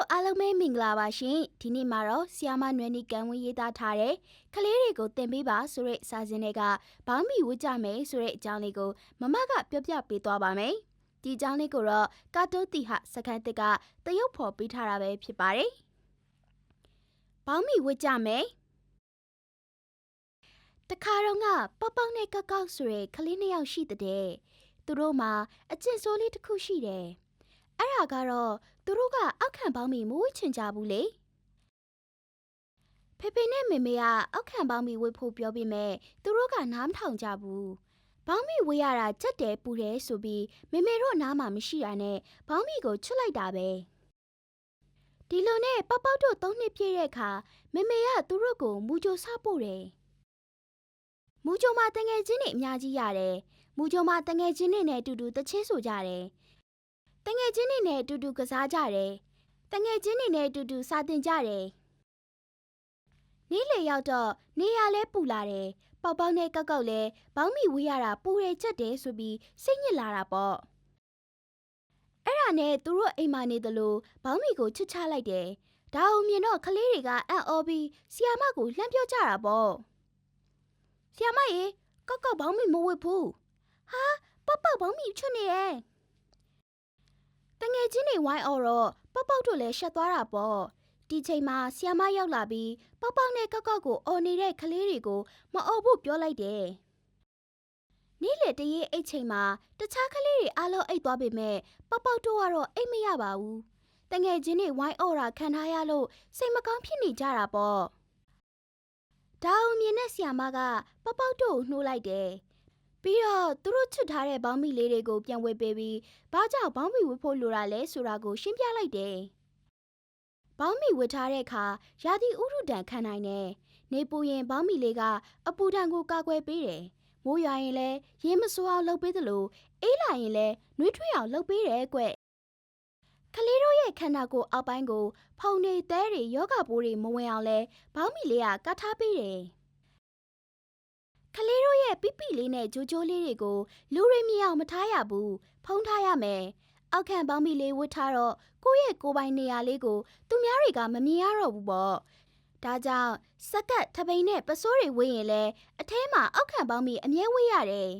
တို့အားလုံးပဲမင်္ဂလာပါရှင်ဒီနေ့မှာတော့ဆီယာမနွယ်နီကံဝင်းရေးသားထားတဲ့ကလေးတွေကိုသင်ပေးပါဆိုတဲ့စာစဉ်တွေကဘောင်းမီဝတ်ကြမယ်ဆိုတဲ့အကြောင်းလေးကိုမမကပြောပြပေးသွားပါမယ်ဒီအကြောင်းလေးကိုတော့ကာတိုတီဟာစကန်တစ်ကတရုတ်ဖော်ပေးထားတာပဲဖြစ်ပါတယ်ဘောင်းမီဝတ်ကြမယ်တခါတော့ကပေါပေါနဲ့ကောက်ကောက်ဆိုတဲ့ကလေးနှစ်ယောက်ရှိတဲ့သူတို့မှာအကျင့်ဆိုးလေးတစ်ခုရှိတယ်အဲ့ဒါကတော့သူတို့ကအောက်ခံပေါင်းမီမဝတ်ချင်ကြဘူးလေဖေဖေနဲ့မေမေကအောက်ခံပေါင်းမီဝတ်ဖို့ပြောပြီးမဲ့သူတို့ကနားမထောင်ကြဘူးပေါင်းမီဝတ်ရတာကြက်တယ်ပူတယ်ဆိုပြီးမေမေတို့နားမှာမရှိတာနဲ့ပေါင်းမီကိုချွတ်လိုက်တာပဲဒီလိုနဲ့ပေါက်ပေါက်တို့3နှစ်ပြည့်တဲ့အခါမေမေကသူတို့ကိုမူကြိုစပို့တယ်မူကြိုမှာတငယ်ချင်းတွေအများကြီးရတယ်မူကြိုမှာတငယ်ချင်းတွေနဲ့အတူတူတချင်းဆိုကြတယ်တငယ်ချင်းတွေနဲ့အတူတူကစားကြတယ်တငယ်ချင်းတွေနဲ့အတူတူစာသင်ကြတယ်နေ့လေရောက်တော့နေရလဲပူလာတယ်ပေါက်ပေါက်နဲ့ကောက်ကောက်လဲဘောင်းမီဝေးရတာပူတယ်ချက်တယ်ဆိုပြီးစိတ်ညစ်လာတာပေါ့အဲ့ဒါနဲ့သူတို့အိမ်မှာနေသလိုဘောင်းမီကိုချစ်ချလိုက်တယ်ဒါအောင်မြင်တော့ကလေးတွေကအံ့ဩပြီးဆီယာမကိုလှမ်းပြောကြတာပေါ့ဆီယာမရေကောက်ကောက်ဘောင်းမီမဝတ်ဘူးဟာပေါက်ပေါက်ဘောင်းမီချွတ်နေရဲ့တငယ်ချင်းတွေဝိုင်းအော်တော့ပေါက်ပေါက်တို့လည်းရှက်သွားတာပေါ့ဒီချိန်မှာဆီယာမရောက်လာပြီးပေါက်ပေါက်နဲ့ကောက်ကောက်ကိုအော်နေတဲ့ကလေးတွေကိုမအော်ဖို့ပြောလိုက်တယ်နေ့လေတရေအိတ်ချိန်မှာတခြားကလေးတွေအားလုံးအိတ်သွားပေမဲ့ပေါက်ပေါက်တို့ကတော့အိတ်မရပါဘူးတငယ်ချင်းတွေဝိုင်းအော်တာခံထားရလို့စိတ်မကောင်းဖြစ်နေကြတာပေါ့ဒါအောင်မြင်တဲ့ဆီယာမကပေါက်ပေါက်တို့ကိုနှိုးလိုက်တယ်ပြီးတော့သူတို့ချွတ်ထားတဲ့ဘောင်းမီလေးတွေကိုပြန်ဝေပေးပြီးဘာကြောင့်ဘောင်းမီဝတ်ဖို့လိုတာလဲဆိုတာကိုရှင်းပြလိုက်တယ်ဘောင်းမီဝတ်ထားတဲ့အခါရာသီဥတုဒဏ်ခံနိုင်တယ်နေပူရင်ဘောင်းမီလေးကအပူဒဏ်ကိုကာကွယ်ပေးတယ်မိုးရွာရင်လည်းရေမစိုးအောင်လုပ်ပေးသလိုအေးလာရင်လည်းနှွေးထွေးအောင်လုပ်ပေးတယ်ကွကလေးတို့ရဲ့ခန္ဓာကိုယ်အောက်ပိုင်းကိုဖုံတွေသဲတွေယောဂပိုးတွေမဝင်အောင်လဲဘောင်းမီလေးကကတ်ထားပေးတယ်ကလေးတို့ရဲ့ပိပိလေးနဲ့ဂျိုဂျိုးလေးတွေကိုလူတွေမြင်အောင်မထားရဘူးဖုံးထားရမယ်အောက်ခံဘောင်းမီလေးဝတ်ထားတော့ကိုယ့်ရဲ့ကိုယ်ပိုင်နေရာလေးကိုသူများတွေကမမြင်ရတော့ဘူးပေါ့ဒါကြောင့်စက်ကတ်ထပိန်နဲ့ပစိုးတွေဝေးရင်လဲအထဲမှာအောက်ခံဘောင်းမီအမြဲဝေးရတယ်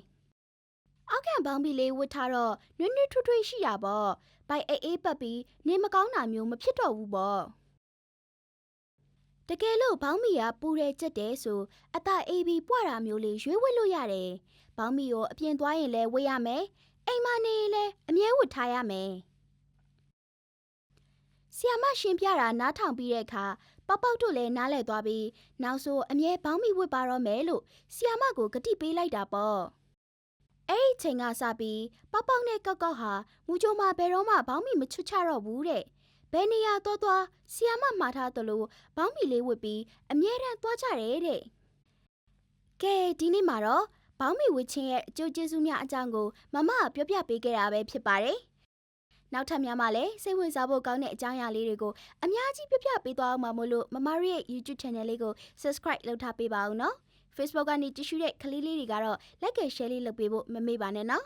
အောက်ခံဘောင်းမီလေးဝတ်ထားတော့နွေးနွေးထွေးထွေးရှိတာပေါ့ဘိုက်အေးပတ်ပြီးနေမကောင်းတာမျိုးမဖြစ်တော့ဘူးပေါ့တကယ်လို့ဘောင်းမီကပူတယ်ကြက်တယ်ဆိုအသာအေးပြီးပွားတာမျိုးလေးရွေးဝတ်လို့ရတယ်ဘောင်းမီကိုအပြင်သွားရင်လဲဝတ်ရမယ်အိမ်မနေရင်လဲအမြဲဝတ်ထားရမယ်ဆီယာမရှင်ပြတာနားထောင်ပြီးတဲ့အခါပေါက်ပေါက်တို့လည်းနားလည်သွားပြီးနောက်ဆိုအမြဲဘောင်းမီဝတ်ပါတော့မယ်လို့ဆီယာမကိုဂတိပေးလိုက်တာပေါ့အဲ့ဒီချိန်ကစပြီးပေါက်ပေါက်နဲ့ကောက်ကောက်ဟာမူကြိုမှာဘယ်တော့မှဘောင်းမီမချွတ်ချတော့ဘူးတဲ့ဘယ်နေရာသွားဆီယာမမှားထားသလိုဘောင်းမီလေးဝတ်ပြီးအမြဲတမ်းသွားကြတယ်တဲ့ကဲဒီနေ့မှာတော့ဘောင်းမီဝတ်ခြင်းရဲ့အကျိုးကျေးဇူးများအကြောင်းကိုမမကပြောပြပေးခဲ့တာပဲဖြစ်ပါတယ်နောက်ထပ်များမှလည်းစိတ်ဝင်စားဖို့ကောင်းတဲ့အကြောင်းအရာလေးတွေကိုအများကြီးပြပြပေးသွားအောင်ပါမို့လို့မမရဲ့ YouTube Channel လေးကို Subscribe လုပ်ထားပေးပါဦးနော် Facebook ကနေကြည့်ရှုတဲ့ကလေးလေးတွေကတော့ Like and Share လေးလုပ်ပေးဖို့မမေ့ပါနဲ့နော်